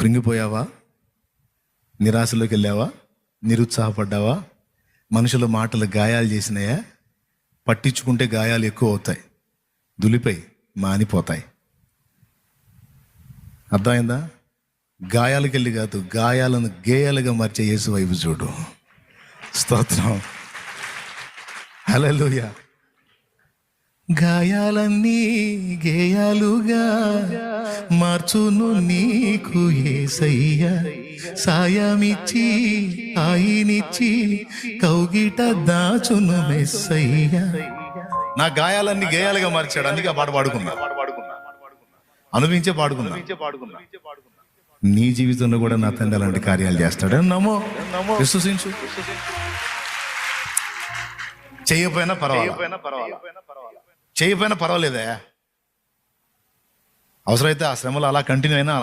కృంగిపోయావా? నిరాశలోకి వెళ్ళావా? నిరుత్సాహపడ్డావా? మనుషుల మాటలు గాయాలు చేసినాయా? పట్టించుకుంటే గాయాలు ఎక్కువ అవుతాయి, దులిపై మానిపోతాయి. అర్థమైందా? గాయాలకు వెళ్ళి కాదు, గాయాలను గేయాలుగా మార్చే యేసు వైపు చూడు. స్తోత్రం, హల్లెలూయా. గాయాలన్నీ గేయాలుగా మార్చును నీకు యేసయ్య, సాయమిచ్చి ఆయినిచ్చి కౌగిట దాచును మెస్సయ్య. నా గాయాలన్నీ గేయాలుగా మార్చాడు, అందుకే ఆ పాట పాడుకున్నా, అనుభవించే పాడుకున్నా. నీ జీవితంలో కూడా నా తండ్రి అలాంటి కార్యాలు చేస్తాడు. నమ్మో, విశ్వసించు. చేయకపోయినా పర్వాలేదా? అవసరమైతే ఆ శ్రమలు అలా కంటిన్యూ అయినా